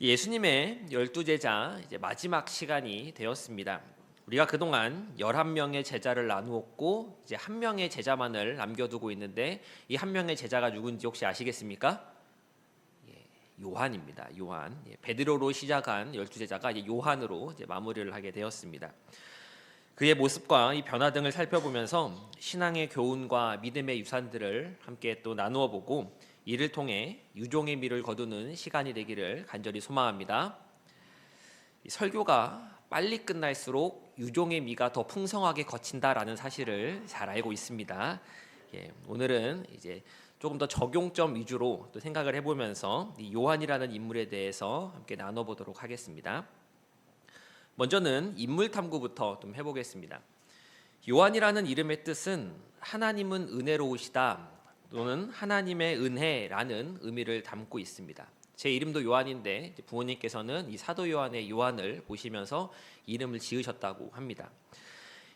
예수님의 12제자 이제 마지막 시간이 되었습니다. 우리가 그동안 11명의 제자를 나누었고 이제 한 명의 제자만을 남겨두고 있는데 이 한 명의 제자가 누군지 혹시 아시겠습니까? 요한입니다. 요한. 베드로로 시작한 12제자가 이제 요한으로 이제 마무리를 하게 되었습니다. 그의 모습과 이 변화 등을 살펴보면서 신앙의 교훈과 믿음의 유산들을 함께 또 나누어 보고 이를 통해 유종의 미를 거두는 시간이 되기를 간절히 소망합니다. 설교가 빨리 끝날수록 유종의 미가 더 풍성하게 거친다라는 사실을 잘 알고 있습니다. 오늘은 이제 조금 더 적용점 위주로 또 생각을 해보면서 이 요한이라는 인물에 대해서 함께 나눠보도록 하겠습니다. 먼저는 인물 탐구부터 좀 해보겠습니다. 요한이라는 이름의 뜻은 하나님은 은혜로우시다 또는 하나님의 은혜라는 의미를 담고 있습니다. 제 이름도 요한인데 부모님께서는 이 사도 요한의 요한을 보시면서 이름을 지으셨다고 합니다.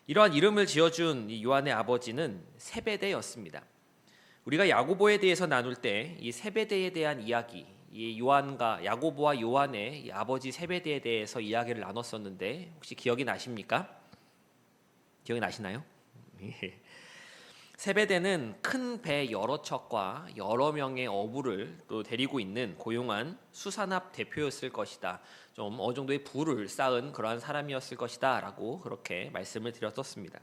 이러한 이름을 지어준 이 요한의 아버지는 세베대였습니다. 우리가 야고보에 대해서 나눌 때 이 세베대에 대한 이야기, 이 요한과 야고보와 요한의 이 아버지 세베대에 대해서 이야기를 나눴었는데 혹시 기억이 나십니까? 기억이 나시나요? 세베대는 큰 배 여러 척과 여러 명의 어부를 또 데리고 있는 고용한 수산업 대표였을 것이다. 좀 어느 정도의 부를 쌓은 그러한 사람이었을 것이다라고 그렇게 말씀을 드렸었습니다.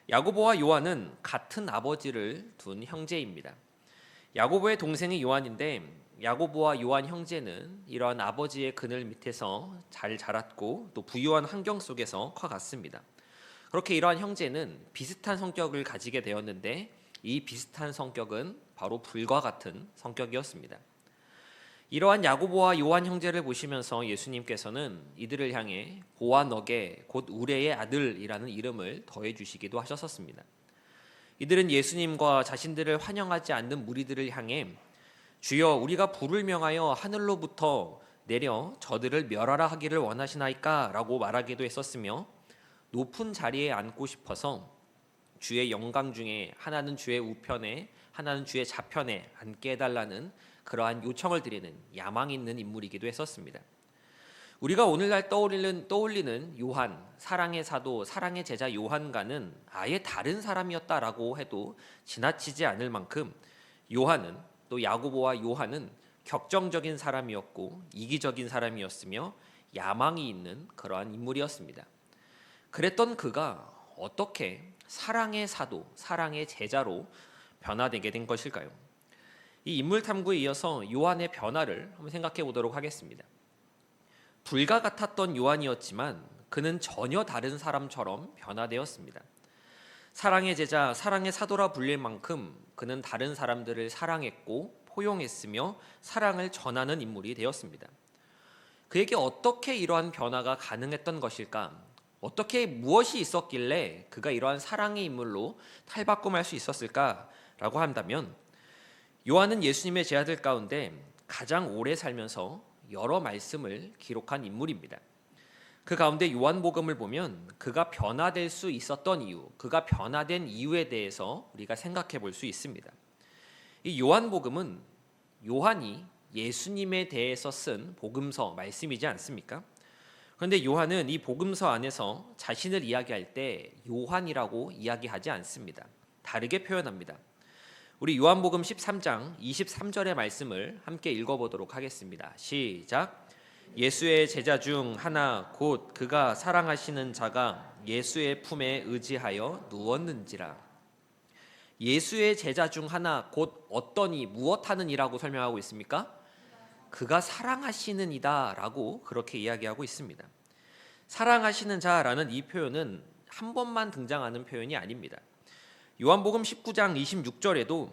야고보와 요한은 같은 아버지를 둔 형제입니다. 야고보의 동생이 요한인데 야고보와 요한 형제는 이러한 아버지의 그늘 밑에서 잘 자랐고 또 부유한 환경 속에서 커갔습니다. 그렇게 이러한 형제는 비슷한 성격을 가지게 되었는데 이 비슷한 성격은 바로 불과 같은 성격이었습니다. 이러한 야고보와 요한 형제를 보시면서 예수님께서는 이들을 향해 보아너게 곧 우레의 아들이라는 이름을 더해 주시기도 하셨었습니다. 이들은 예수님과 자신들을 환영하지 않는 무리들을 향해 주여 우리가 불을 명하여 하늘로부터 내려 저들을 멸하라 하기를 원하시나이까 라고 말하기도 했었으며 높은 자리에 앉고 싶어서 주의 영광 중에 하나는 주의 우편에 하나는 주의 좌편에 앉게 해달라는 그러한 요청을 드리는 야망 있는 인물이기도 했었습니다. 우리가 오늘날 떠올리는 요한, 사랑의 사도, 사랑의 제자 요한과는 아예 다른 사람이었다라고 해도 지나치지 않을 만큼 요한은 또 야고보와 요한은 격정적인 사람이었고 이기적인 사람이었으며 야망이 있는 그러한 인물이었습니다. 그랬던 그가 어떻게 사랑의 사도, 사랑의 제자로 변화되게 된 것일까요? 이 인물 탐구에 이어서 요한의 변화를 한번 생각해 보도록 하겠습니다. 불과 같았던 요한이었지만 그는 전혀 다른 사람처럼 변화되었습니다. 사랑의 제자, 사랑의 사도라 불릴 만큼 그는 다른 사람들을 사랑했고 포용했으며 사랑을 전하는 인물이 되었습니다. 그에게 어떻게 이러한 변화가 가능했던 것일까? 어떻게 무엇이 있었길래 그가 이러한 사랑의 인물로 탈바꿈할 수 있었을까라고 한다면 요한은 예수님의 제자들 가운데 가장 오래 살면서 여러 말씀을 기록한 인물입니다. 그 가운데 요한복음을 보면 그가 변화될 수 있었던 이유, 그가 변화된 이유에 대해서 우리가 생각해 볼 수 있습니다. 이 요한복음은 요한이 예수님에 대해서 쓴 복음서 말씀이지 않습니까? 그런데 요한은 이 복음서 안에서 자신을 이야기할 때 요한이라고 이야기하지 않습니다. 다르게 표현합니다. 우리 요한복음 13장 23절의 말씀을 함께 읽어보도록 하겠습니다. 시작. 예수의 제자 중 하나 곧 그가 사랑하시는 자가 예수의 품에 의지하여 누웠는지라. 예수의 제자 중 하나 곧 어떠니 무엇하는 이라고 설명하고 있습니까? 그가 사랑하시는 이다 라고 그렇게 이야기하고 있습니다. 사랑하시는 자라는 이 표현은 한 번만 등장하는 표현이 아닙니다. 요한복음 19장 26절에도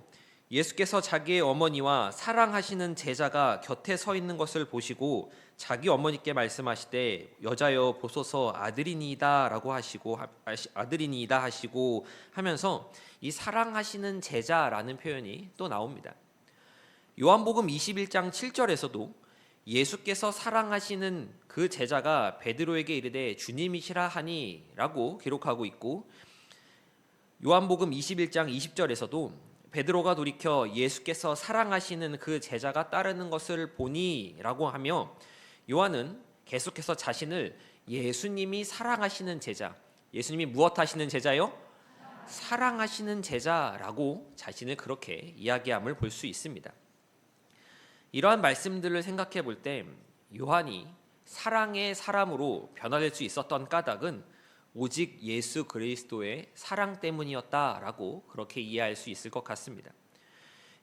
예수께서 자기의 어머니와 사랑하시는 제자가 곁에 서 있는 것을 보시고 자기 어머니께 말씀하시되 여자여 보소서 아들이니이다 하시고 하면서 이 사랑하시는 제자라는 표현이 또 나옵니다. 요한복음 21장 7절에서도 예수께서 사랑하시는 그 제자가 베드로에게 이르되 주님이시라 하니 라고 기록하고 있고 요한복음 21장 20절에서도 베드로가 돌이켜 예수께서 사랑하시는 그 제자가 따르는 것을 보니 라고 하며 요한은 계속해서 자신을 예수님이 사랑하시는 제자, 예수님이 무엇 하시는 제자요? 사랑하시는 제자라고 자신을 그렇게 이야기함을 볼 수 있습니다. 이러한 말씀들을 생각해 볼 때 요한이 사랑의 사람으로 변화될 수 있었던 까닭은 오직 예수 그리스도의 사랑 때문이었다라고 그렇게 이해할 수 있을 것 같습니다.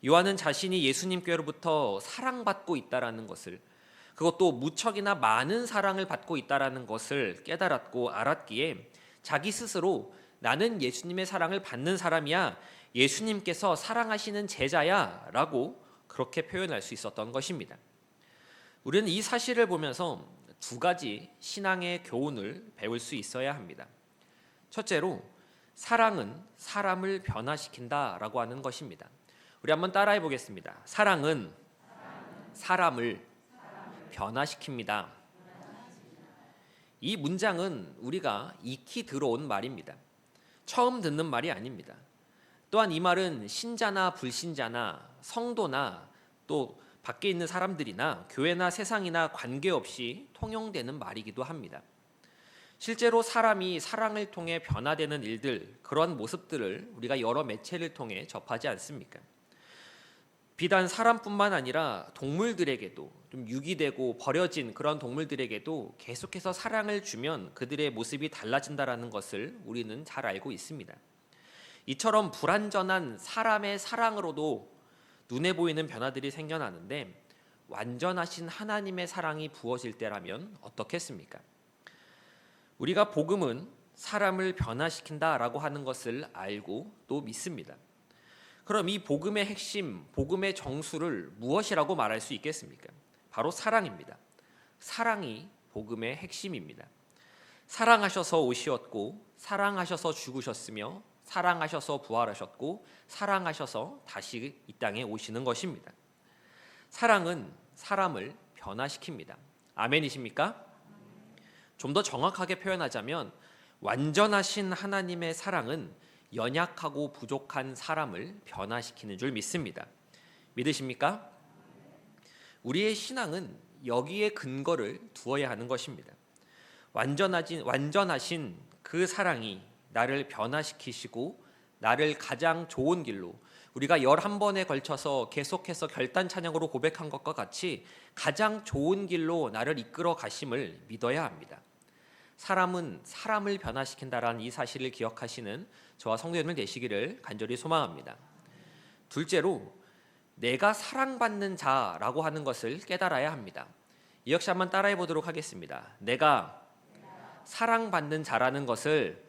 요한은 자신이 예수님께로부터 사랑받고 있다라는 것을, 그것도 무척이나 많은 사랑을 받고 있다라는 것을 깨달았고 알았기에 자기 스스로 나는 예수님의 사랑을 받는 사람이야, 예수님께서 사랑하시는 제자야 라고 그렇게 표현할 수 있었던 것입니다. 우리는 이 사실을 보면서 두 가지 신앙의 교훈을 배울 수 있어야 합니다. 첫째로, 사랑은 사람을 변화시킨다라고 하는 것입니다. 우리 한번 따라해 보겠습니다. 사랑은 사람을 변화시킵니다. 이 문장은 우리가 익히 들어온 말입니다. 처음 듣는 말이 아닙니다. 또한 이 말은 신자나 불신자나 성도나 또 밖에 있는 사람들이나 교회나 세상이나 관계없이 통용되는 말이기도 합니다. 실제로 사람이 사랑을 통해 변화되는 일들, 그런 모습들을 우리가 여러 매체를 통해 접하지 않습니까? 비단 사람뿐만 아니라 동물들에게도, 좀 유기되고 버려진 그런 동물들에게도 계속해서 사랑을 주면 그들의 모습이 달라진다라는 것을 우리는 잘 알고 있습니다. 이처럼 불완전한 사람의 사랑으로도 눈에 보이는 변화들이 생겨나는데, 완전하신 하나님의 사랑이 부어질 때라면 어떻겠습니까? 우리가 복음은 사람을 변화시킨다라고 하는 것을 알고 또 믿습니다. 그럼 이 복음의 핵심, 복음의 정수를 무엇이라고 말할 수 있겠습니까? 바로 사랑입니다. 사랑이 복음의 핵심입니다. 사랑하셔서 오시었고, 사랑하셔서 죽으셨으며, 사랑하셔서 부활하셨고, 사랑하셔서 다시 이 땅에 오시는 것입니다. 사랑은 사람을 변화시킵니다. 아멘이십니까? 좀 더 정확하게 표현하자면, 완전하신 하나님의 사랑은 연약하고 부족한 사람을 변화시키는 줄 믿습니다. 믿으십니까? 우리의 신앙은 여기에 근거를 두어야 하는 것입니다. 완전하신 그 사랑이 나를 변화시키시고 나를 가장 좋은 길로, 우리가 11번에 걸쳐서 계속해서 결단 찬양으로 고백한 것과 같이 가장 좋은 길로 나를 이끌어 가심을 믿어야 합니다. 사람은 사람을 변화시킨다라는 이 사실을 기억하시는 저와 성도님들 되시기를 간절히 소망합니다. 둘째로, 내가 사랑받는 자라고 하는 것을 깨달아야 합니다. 이 역시 한번 따라해 보도록 하겠습니다. 내가 사랑받는 자라는 것을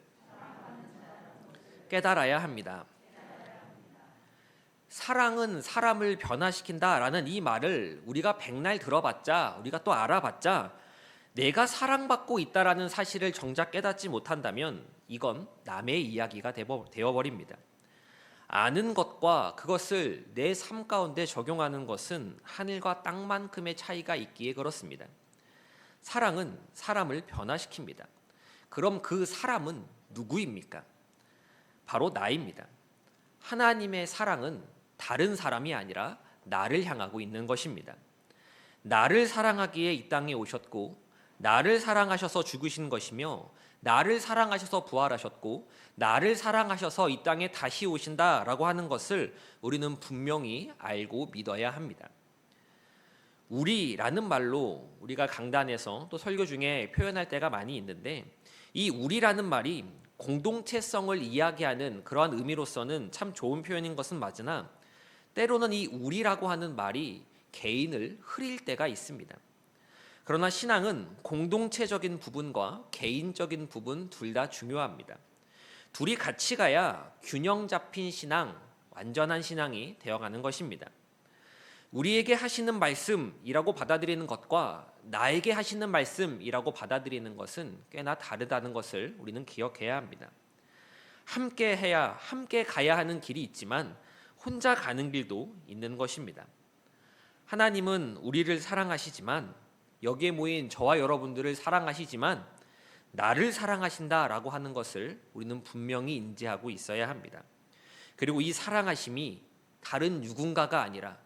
깨달아야 합니다. 사랑은 사람을 변화시킨다라는 이 말을 우리가 백날 들어봤자, 우리가 또 알아봤자, 내가 사랑받고 있다라는 사실을 정작 깨닫지 못한다면 이건 남의 이야기가 되어버립니다. 아는 것과 그것을 내 삶 가운데 적용하는 것은 하늘과 땅만큼의 차이가 있기에 그렇습니다. 사랑은 사람을 변화시킵니다. 그럼 그 사람은 누구입니까? 바로 나입니다. 하나님의 사랑은 다른 사람이 아니라 나를 향하고 있는 것입니다. 나를 사랑하기에 이 땅에 오셨고, 나를 사랑하셔서 죽으신 것이며, 나를 사랑하셔서 부활하셨고, 나를 사랑하셔서 이 땅에 다시 오신다라고 하는 것을 우리는 분명히 알고 믿어야 합니다. 우리라는 말로 우리가 강단에서 또 설교 중에 표현할 때가 많이 있는데, 이 우리라는 말이 공동체성을 이야기하는 그러한 의미로서는 참 좋은 표현인 것은 맞으나, 때로는 이 우리라고 하는 말이 개인을 흐릴 때가 있습니다. 그러나 신앙은 공동체적인 부분과 개인적인 부분 둘 다 중요합니다. 둘이 같이 가야 균형 잡힌 신앙, 완전한 신앙이 되어가는 것입니다. 우리에게 하시는 말씀이라고 받아들이는 것과 나에게 하시는 말씀이라고 받아들이는 것은 꽤나 다르다는 것을 우리는 기억해야 합니다. 함께 해야, 함께 가야 하는 길이 있지만 혼자 가는 길도 있는 것입니다. 하나님은 우리를 사랑하시지만, 여기에 모인 저와 여러분들을 사랑하시지만 나를 사랑하신다라고 하는 것을 우리는 분명히 인지하고 있어야 합니다. 그리고 이 사랑하심이 다른 누군가가 아니라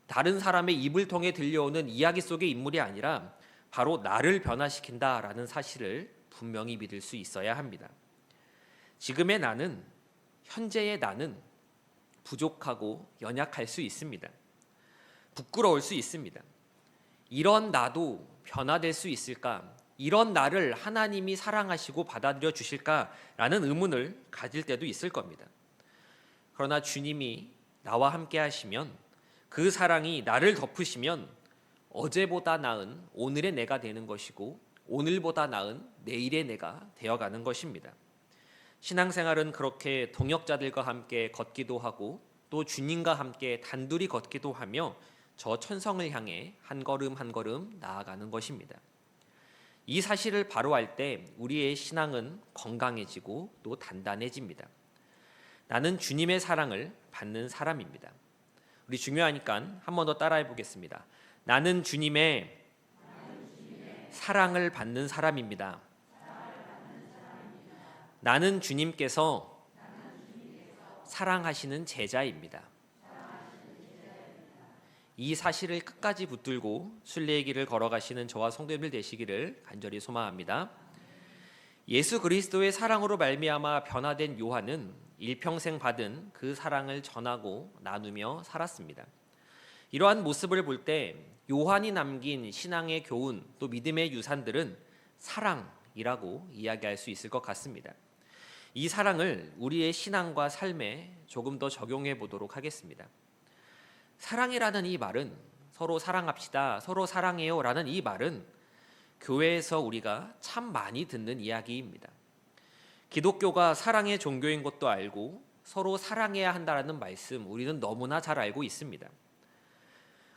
다른 사람의 입을 통해 들려오는 이야기 속의 인물이 아니라 바로 나를 변화시킨다라는 사실을 분명히 믿을 수 있어야 합니다. 지금의 나는, 현재의 나는 부족하고 연약할 수 있습니다. 부끄러울 수 있습니다. 이런 나도 변화될 수 있을까? 이런 나를 하나님이 사랑하시고 받아들여 주실까라는 의문을 가질 때도 있을 겁니다. 그러나 주님이 나와 함께 하시면, 그 사랑이 나를 덮으시면 어제보다 나은 오늘의 내가 되는 것이고 오늘보다 나은 내일의 내가 되어가는 것입니다. 신앙생활은 그렇게 동역자들과 함께 걷기도 하고 또 주님과 함께 단둘이 걷기도 하며 저 천성을 향해 한 걸음 한 걸음 나아가는 것입니다. 이 사실을 바로 알 때 우리의 신앙은 건강해지고 또 단단해집니다. 나는 주님의 사랑을 받는 사람입니다. 우리 중요하니까 한 번 더 따라해 보겠습니다. 나는 주님의 사랑을 받는 사람입니다. 나는 주님께서 사랑하시는 제자입니다. 이 사실을 끝까지 붙들고 순례의 길을 걸어가시는 저와 성도님들 되시기를 간절히 소망합니다. 예수 그리스도의 사랑으로 말미암아 변화된 요한은 일평생 받은 그 사랑을 전하고 나누며 살았습니다. 이러한 모습을 볼 때 요한이 남긴 신앙의 교훈 또 믿음의 유산들은 사랑이라고 이야기할 수 있을 것 같습니다. 이 사랑을 우리의 신앙과 삶에 조금 더 적용해 보도록 하겠습니다. 사랑이라는 이 말은, 서로 사랑합시다, 서로 사랑해요 라는 이 말은 교회에서 우리가 참 많이 듣는 이야기입니다. 기독교가 사랑의 종교인 것도 알고 서로 사랑해야 한다는 말씀 우리는 너무나 잘 알고 있습니다.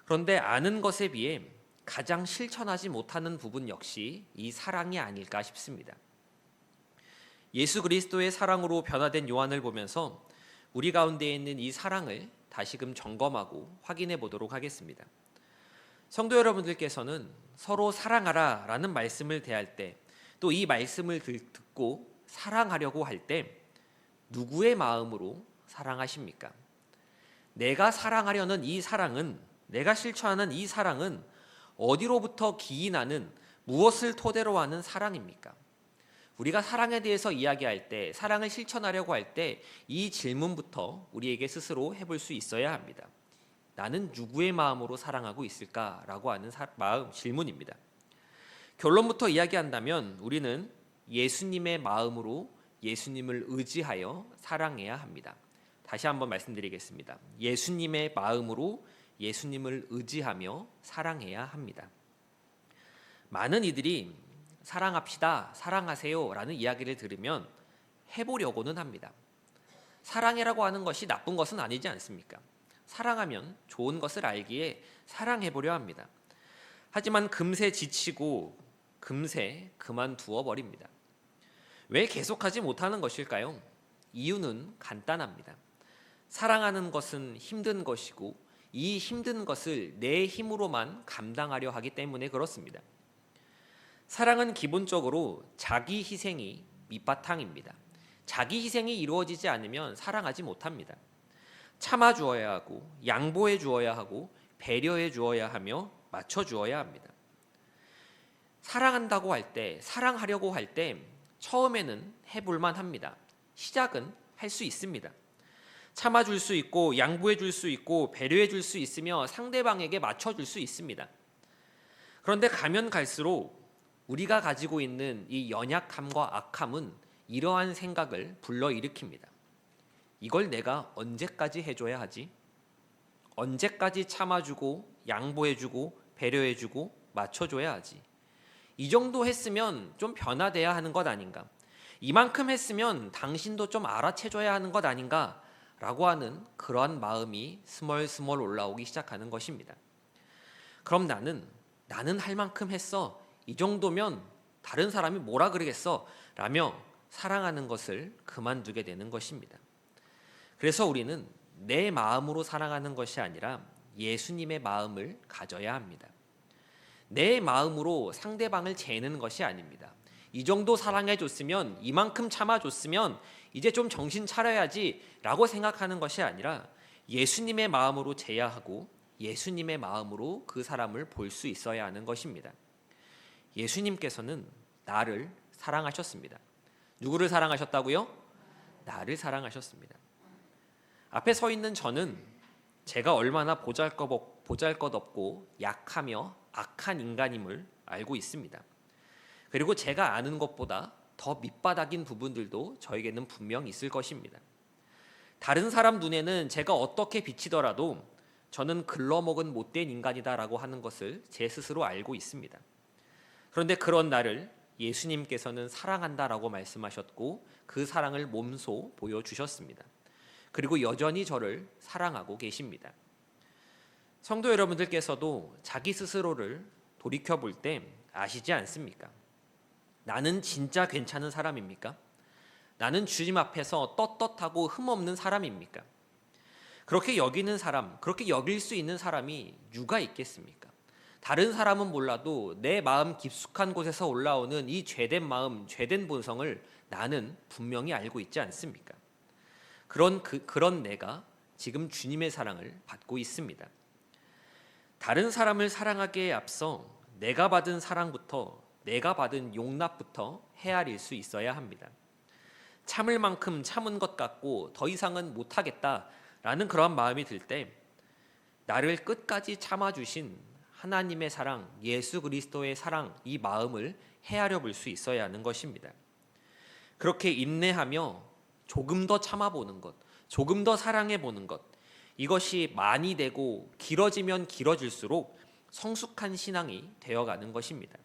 그런데 아는 것에 비해 가장 실천하지 못하는 부분 역시 이 사랑이 아닐까 싶습니다. 예수 그리스도의 사랑으로 변화된 요한을 보면서 우리 가운데 있는 이 사랑을 다시금 점검하고 확인해 보도록 하겠습니다. 성도 여러분들께서는 서로 사랑하라 라는 말씀을 대할 때, 또 이 말씀을 듣고 사랑하려고 할 때 누구의 마음으로 사랑하십니까? 내가 사랑하려는 이 사랑은, 내가 실천하는 이 사랑은 어디로부터 기인하는, 무엇을 토대로 하는 사랑입니까? 우리가 사랑에 대해서 이야기할 때, 사랑을 실천하려고 할 때 이 질문부터 우리에게 스스로 해볼 수 있어야 합니다. 나는 누구의 마음으로 사랑하고 있을까라고 하는 질문입니다. 결론부터 이야기한다면 우리는 예수님의 마음으로 예수님을 의지하여 사랑해야 합니다. 다시 한번 말씀드리겠습니다. 예수님의 마음으로 예수님을 의지하며 사랑해야 합니다. 많은 이들이 사랑합시다, 사랑하세요 라는 이야기를 들으면 해보려고는 합니다. 사랑이라고 하는 것이 나쁜 것은 아니지 않습니까? 사랑하면 좋은 것을 알기에 사랑해보려 합니다. 하지만 금세 지치고 금세 그만두어 버립니다. 왜 계속하지 못하는 것일까요? 이유는 간단합니다. 사랑하는 것은 힘든 것이고 이 힘든 것을 내 힘으로만 감당하려 하기 때문에 그렇습니다. 사랑은 기본적으로 자기 희생이 밑바탕입니다. 자기 희생이 이루어지지 않으면 사랑하지 못합니다. 참아 주어야 하고 양보해 주어야 하고 배려해 주어야 하며 맞춰 주어야 합니다. 사랑한다고 할 때, 사랑하려고 할 때 처음에는 해볼만 합니다. 시작은 할 수 있습니다. 참아줄 수 있고 양보해 줄 수 있고 배려해 줄 수 있으며 상대방에게 맞춰줄 수 있습니다. 그런데 가면 갈수록 우리가 가지고 있는 이 연약함과 악함은 이러한 생각을 불러일으킵니다. 이걸 내가 언제까지 해줘야 하지? 언제까지 참아주고 양보해주고 배려해주고 맞춰줘야 하지? 이 정도 했으면 좀 변화돼야 하는 것 아닌가? 이만큼 했으면 당신도 좀 알아채줘야 하는 것 아닌가? 라고 하는 그러한 마음이 스멀스멀 올라오기 시작하는 것입니다. 그럼 나는 할 만큼 했어. 이 정도면 다른 사람이 뭐라 그러겠어? 라며 사랑하는 것을 그만두게 되는 것입니다. 그래서 우리는 내 마음으로 사랑하는 것이 아니라 예수님의 마음을 가져야 합니다. 내 마음으로 상대방을 재는 것이 아닙니다. 이 정도 사랑해줬으면, 이만큼 참아줬으면 이제 좀 정신 차려야지 라고 생각하는 것이 아니라 예수님의 마음으로 재야 하고 예수님의 마음으로 그 사람을 볼 수 있어야 하는 것입니다. 예수님께서는 나를 사랑하셨습니다. 누구를 사랑하셨다고요? 나를 사랑하셨습니다. 앞에 서 있는 저는 제가 얼마나 보잘것없고 약하며 악한 인간임을 알고 있습니다. 그리고 제가 아는 것보다 더 밑바닥인 부분들도 저에게는 분명 있을 것입니다. 다른 사람 눈에는 제가 어떻게 비치더라도 저는 글러먹은 못된 인간이다라고 하는 것을 제 스스로 알고 있습니다. 그런데 그런 나를 예수님께서는 사랑한다라고 말씀하셨고 그 사랑을 몸소 보여주셨습니다. 그리고 여전히 저를 사랑하고 계십니다. 성도 여러분들께서도 자기 스스로를 돌이켜볼 때 아시지 않습니까? 나는 진짜 괜찮은 사람입니까? 나는 주님 앞에서 떳떳하고 흠없는 사람입니까? 그렇게 여기는 사람, 그렇게 여길 수 있는 사람이 누가 있겠습니까? 다른 사람은 몰라도 내 마음 깊숙한 곳에서 올라오는 이 죄된 마음, 죄된 본성을 나는 분명히 알고 있지 않습니까? 그런 내가 지금 주님의 사랑을 받고 있습니다. 다른 사람을 사랑하기에 앞서 내가 받은 사랑부터, 내가 받은 용납부터 헤아릴 수 있어야 합니다. 참을 만큼 참은 것 같고 더 이상은 못하겠다라는 그러한 마음이 들 때 나를 끝까지 참아주신 하나님의 사랑, 예수 그리스도의 사랑, 이 마음을 헤아려 볼 수 있어야 하는 것입니다. 그렇게 인내하며 조금 더 참아보는 것, 조금 더 사랑해보는 것, 이것이 많이 되고 길어지면 길어질수록 성숙한 신앙이 되어가는 것입니다.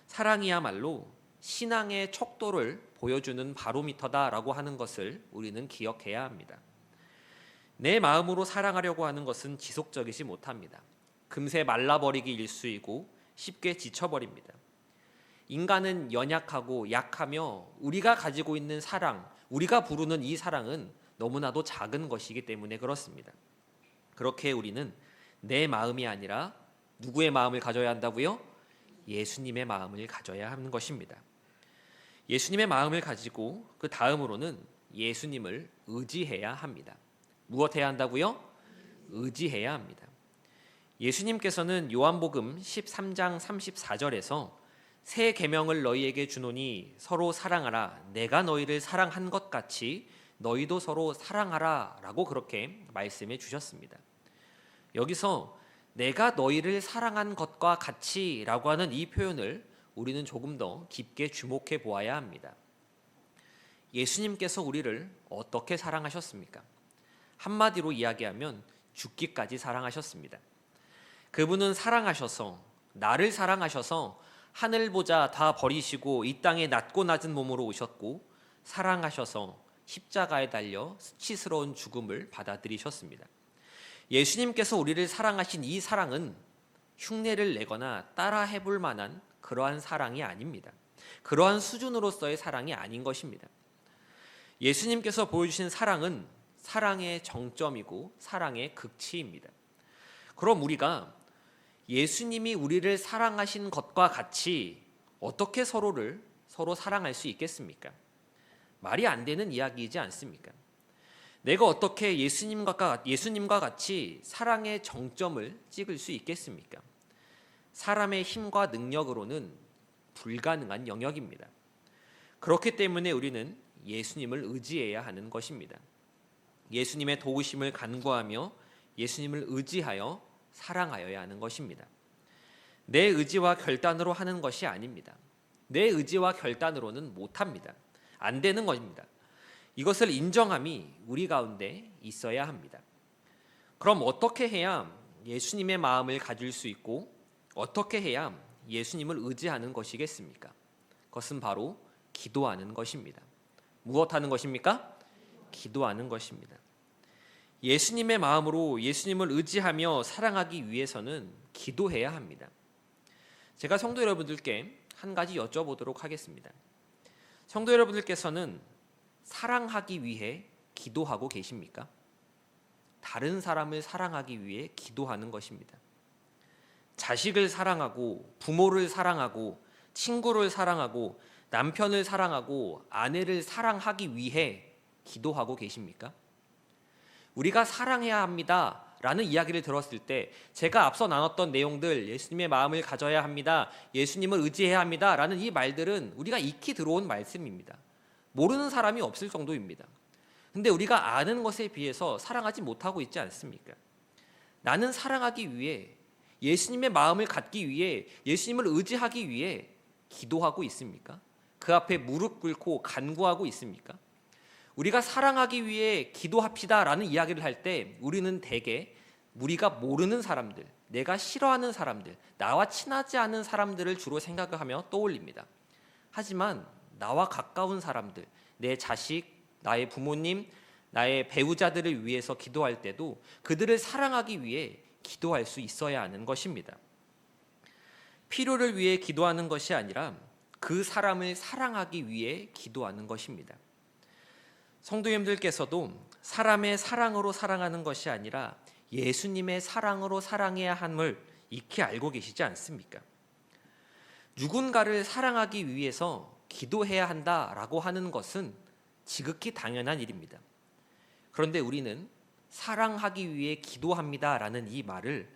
사랑이야말로 신앙의 척도를 보여주는 바로미터다라고 하는 것을 우리는 기억해야 합니다. 내 마음으로 사랑하려고 하는 것은 지속적이지 못합니다. 금세 말라버리기 일쑤이고 쉽게 지쳐버립니다. 인간은 연약하고 약하며 우리가 가지고 있는 사랑, 우리가 부르는 이 사랑은 너무나도 작은 것이기 때문에 그렇습니다. 그렇게 우리는 내 마음이 아니라 누구의 마음을 가져야 한다고요? 예수님의 마음을 가져야 하는 것입니다. 예수님의 마음을 가지고 그 다음으로는 예수님을 의지해야 합니다. 무엇 해야 한다고요? 의지해야 합니다. 예수님께서는 요한복음 13장 34절에서 새 계명을 너희에게 주노니 서로 사랑하라. 내가 너희를 사랑한 것 같이 너희도 서로 사랑하라 라고 그렇게 말씀해 주셨습니다. 여기서 내가 너희를 사랑한 것과 같이 라고 하는 이 표현을 우리는 조금 더 깊게 주목해 보아야 합니다. 예수님께서 우리를 어떻게 사랑하셨습니까? 한마디로 이야기하면 죽기까지 사랑하셨습니다. 그분은 사랑하셔서, 나를 사랑하셔서 하늘보자 다 버리시고 이 땅에 낮고 낮은 몸으로 오셨고, 사랑하셔서 십자가에 달려 수치스러운 죽음을 받아들이셨습니다. 예수님께서 우리를 사랑하신 이 사랑은 흉내를 내거나 따라 해볼 만한 그러한 사랑이 아닙니다. 그러한 수준으로서의 사랑이 아닌 것입니다. 예수님께서 보여주신 사랑은 사랑의 정점이고 사랑의 극치입니다. 그럼 우리가 예수님이 우리를 사랑하신 것과 같이 어떻게 서로 사랑할 수 있겠습니까? 말이 안 되는 이야기이지 않습니까? 내가 어떻게 예수님과 같이 사랑의 정점을 찍을 수 있겠습니까? 사람의 힘과 능력으로는 불가능한 영역입니다. 그렇기 때문에 우리는 예수님을 의지해야 하는 것입니다. 예수님의 도우심을 간구하며 예수님을 의지하여 사랑하여야 하는 것입니다. 내 의지와 결단으로 하는 것이 아닙니다. 내 의지와 결단으로는 못합니다. 안 되는 것입니다. 이것을 인정함이 우리 가운데 있어야 합니다. 그럼 어떻게 해야 예수님의 마음을 가질 수 있고 어떻게 해야 예수님을 의지하는 것이겠습니까? 그것은 바로 기도하는 것입니다. 무엇하는 것입니까? 기도하는 것입니다. 예수님의 마음으로 예수님을 의지하며 사랑하기 위해서는 기도해야 합니다. 제가 성도 여러분들께 한 가지 여쭤보도록 하겠습니다. 성도 여러분들께서는 사랑하기 위해 기도하고 계십니까? 다른 사람을 사랑하기 위해 기도하는 것입니다. 자식을 사랑하고 부모를 사랑하고 친구를 사랑하고 남편을 사랑하고 아내를 사랑하기 위해 기도하고 계십니까? 우리가 사랑해야 합니다 라는 이야기를 들었을 때 제가 앞서 나눴던 내용들, 예수님의 마음을 가져야 합니다, 예수님을 의지해야 합니다 라는 이 말들은 우리가 익히 들어온 말씀입니다. 모르는 사람이 없을 정도입니다. 근데 우리가 아는 것에 비해서 사랑하지 못하고 있지 않습니까? 나는 사랑하기 위해, 예수님의 마음을 갖기 위해, 예수님을 의지하기 위해 기도하고 있습니까? 그 앞에 무릎 꿇고 간구하고 있습니까? 우리가 사랑하기 위해 기도합시다 라는 이야기를 할 때 우리는 대개 우리가 모르는 사람들, 내가 싫어하는 사람들, 나와 친하지 않은 사람들을 주로 생각을 하며 떠올립니다. 하지만 나와 가까운 사람들, 내 자식, 나의 부모님, 나의 배우자들을 위해서 기도할 때도 그들을 사랑하기 위해 기도할 수 있어야 하는 것입니다. 필요를 위해 기도하는 것이 아니라 그 사람을 사랑하기 위해 기도하는 것입니다. 성도님들께서도 사람의 사랑으로 사랑하는 것이 아니라 예수님의 사랑으로 사랑해야 함을 익히 알고 계시지 않습니까? 누군가를 사랑하기 위해서 기도해야 한다라고 하는 것은 지극히 당연한 일입니다. 그런데 우리는 사랑하기 위해 기도합니다라는 이 말을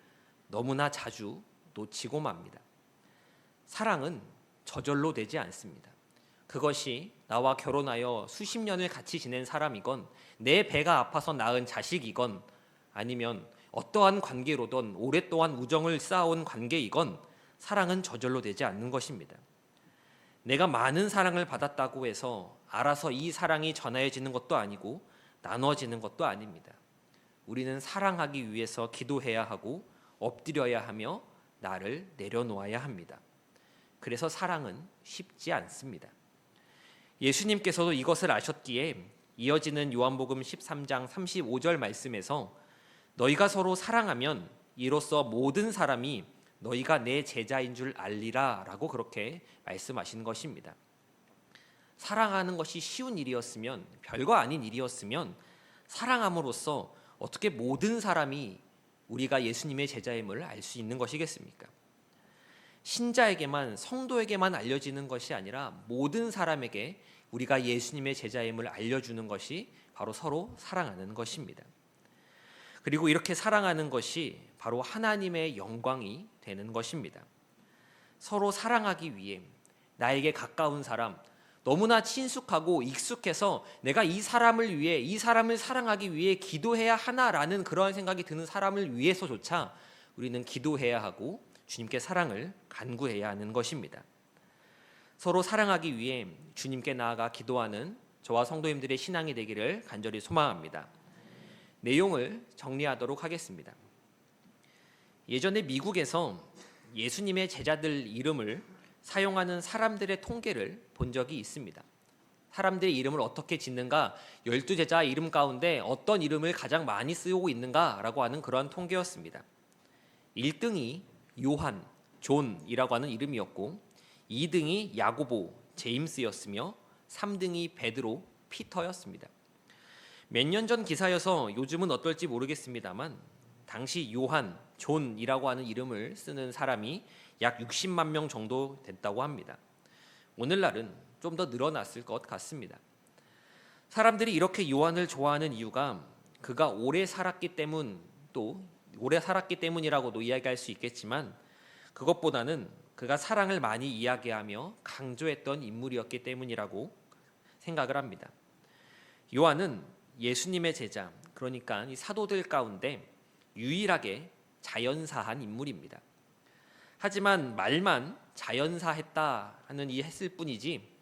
너무나 자주 놓치고 맙니다. 사랑은 저절로 되지 않습니다. 그것이 나와 결혼하여 수십 년을 같이 지낸 사람이건, 내 배가 아파서 낳은 자식이건, 아니면 어떠한 관계로든 오랫동안 우정을 쌓아온 관계이건 사랑은 저절로 되지 않는 것입니다. 내가 많은 사랑을 받았다고 해서 알아서 이 사랑이 전해지는 것도 아니고 나눠지는 것도 아닙니다. 우리는 사랑하기 위해서 기도해야 하고 엎드려야 하며 나를 내려놓아야 합니다. 그래서 사랑은 쉽지 않습니다. 예수님께서도 이것을 아셨기에 이어지는 요한복음 13장 35절 말씀에서 너희가 서로 사랑하면 이로써 모든 사람이 너희가 내 제자인 줄 알리라 라고 그렇게 말씀하신 것입니다. 사랑하는 것이 쉬운 일이었으면, 별거 아닌 일이었으면 사랑함으로써 어떻게 모든 사람이 우리가 예수님의 제자임을 알 수 있는 것이겠습니까? 신자에게만, 성도에게만 알려지는 것이 아니라 모든 사람에게 우리가 예수님의 제자임을 알려주는 것이 바로 서로 사랑하는 것입니다. 그리고 이렇게 사랑하는 것이 바로 하나님의 영광이 되는 것입니다. 서로 사랑하기 위해 나에게 가까운 사람, 너무나 친숙하고 익숙해서 내가 이 사람을 위해, 이 사람을 사랑하기 위해 기도해야 하나라는 그런 생각이 드는 사람을 위해서조차 우리는 기도해야 하고 주님께 사랑을 간구해야 하는 것입니다. 서로 사랑하기 위해 주님께 나아가 기도하는 저와 성도님들의 신앙이 되기를 간절히 소망합니다. 내용을 정리하도록 하겠습니다. 예전에 미국에서 예수님의 제자들 이름을 사용하는 사람들의 통계를 본 적이 있습니다. 사람들의 이름을 어떻게 짓는가, 12제자 이름 가운데 어떤 이름을 가장 많이 쓰고 있는가라고 하는 그러한 통계였습니다. 1등이 요한, 존이라고 하는 이름이었고 2등이 야고보, 제임스였으며 3등이 베드로, 피터였습니다. 몇 년 전 기사여서 요즘은 어떨지 모르겠습니다만 당시 요한, 존이라고 하는 이름을 쓰는 사람이 약 60만 명 정도 됐다고 합니다. 오늘날은 좀 더 늘어났을 것 같습니다. 사람들이 이렇게 요한을 좋아하는 이유가 그가 오래 살았기 때문이라고도 이야기할 수 있겠지만 그것보다는 그가 사랑을 많이 이야기하며 강조했던 인물이었기 때문이라고 생각을 합니다. 요한은 예수님의 제자, 그러니까 이 사도들 가운데 유일하게 자연사한 인물입니다. 하지만 말만 자연사했다 하는 이 했을 뿐이지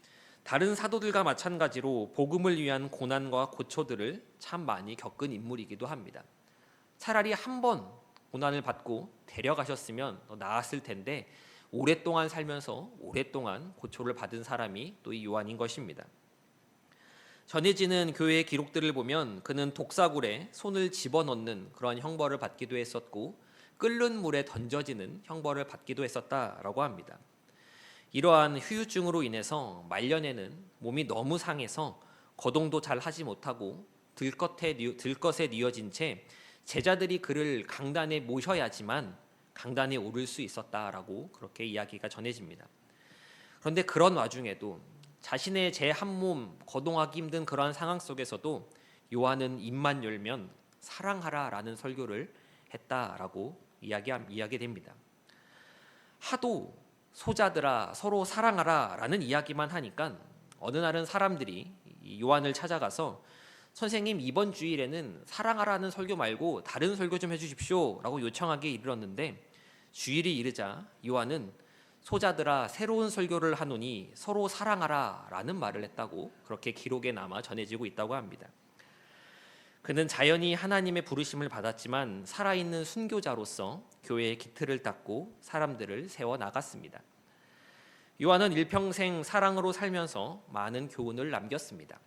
다른 사도들과 마찬가지로 복음을 위한 고난과 고초들을 참 많이 겪은 인물이기도 합니다. 차라리 한 번 고난을 받고 데려가셨으면 더 나았을 텐데 오랫동안 살면서 오랫동안 고초를 받은 사람이 또 이 요한인 것입니다. 전해지는 교회의 기록들을 보면 그는 독사굴에 손을 집어넣는 그런 형벌을 받기도 했었고 끓는 물에 던져지는 형벌을 받기도 했었다라고 합니다. 이러한 후유증으로 인해서 말년에는 몸이 너무 상해서 거동도 잘 하지 못하고 들것에 뉘어진 채 제자들이 그를 강단에 모셔야지만 강단에 오를 수 있었다라고 그렇게 이야기가 전해집니다. 그런데 그런 와중에도 자신의 제 한 몸 거동하기 힘든 그러한 상황 속에서도 요한은 입만 열면 사랑하라라는 설교를 했다라고 이야기됩니다. 하도 소자들아 서로 사랑하라 라는 이야기만 하니까 어느 날은 사람들이 요한을 찾아가서 선생님, 이번 주일에는 사랑하라는 설교 말고 다른 설교 좀 해주십시오 라고 요청하기에 이르렀는데, 주일이 이르자 요한은 소자들아 새로운 설교를 하노니 서로 사랑하라 라는 말을 했다고 그렇게 기록에 남아 전해지고 있다고 합니다. 그는 자연히 하나님의 부르심을 받았지만 살아있는 순교자로서 교회의 기틀을 닦고 사람들을 세워 나갔습니다. 요한은 일평생 사랑으로 살면서 많은 교훈을 남겼습니다.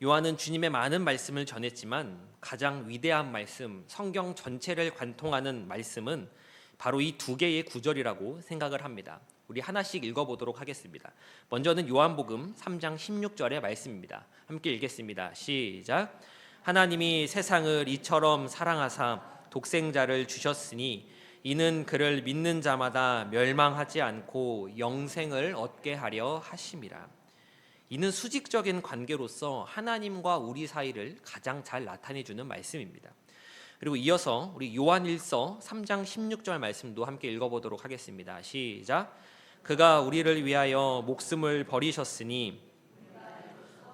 요한은 주님의 많은 말씀을 전했지만 가장 위대한 말씀, 성경 전체를 관통하는 말씀은 바로 이 두 개의 구절이라고 생각을 합니다. 우리 하나씩 읽어보도록 하겠습니다. 먼저는 요한복음 3장 16절의 말씀입니다. 함께 읽겠습니다. 시작. 하나님이 세상을 이처럼 사랑하사 독생자를 주셨으니 이는 그를 믿는 자마다 멸망하지 않고 영생을 얻게 하려 하심이라. 이는 수직적인 관계로서 하나님과 우리 사이를 가장 잘 나타내주는 말씀입니다. 그리고 이어서 우리 요한일서 3장 16절 말씀도 함께 읽어보도록 하겠습니다. 시작. 그가 우리를 위하여 목숨을 버리셨으니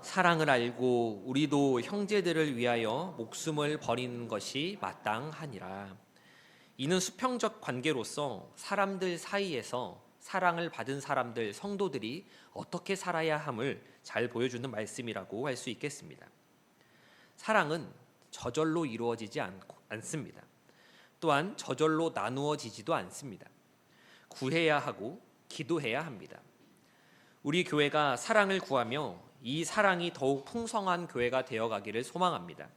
사랑을 알고 우리도 형제들을 위하여 목숨을 버리는 것이 마땅하니라. 이는 수평적 관계로서 사람들 사이에서 사랑을 받은 사람들, 성도들이 어떻게 살아야 함을 잘 보여주는 말씀이라고 할 수 있겠습니다. 사랑은 저절로 이루어지지 않습니다. 또한 저절로 나누어지지도 않습니다. 구해야 하고 기도해야 합니다. 우리 교회가 사랑을 구하며 이 사랑이 더욱 풍성한 교회가 되어가기를 소망합니다.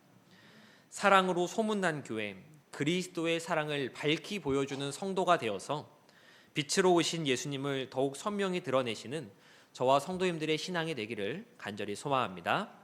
사랑으로 소문난 교회, 그리스도의 사랑을 밝히 보여주는 성도가 되어서 빛으로 오신 예수님을 더욱 선명히 드러내시는 저와 성도님들의 신앙이 되기를 간절히 소망합니다.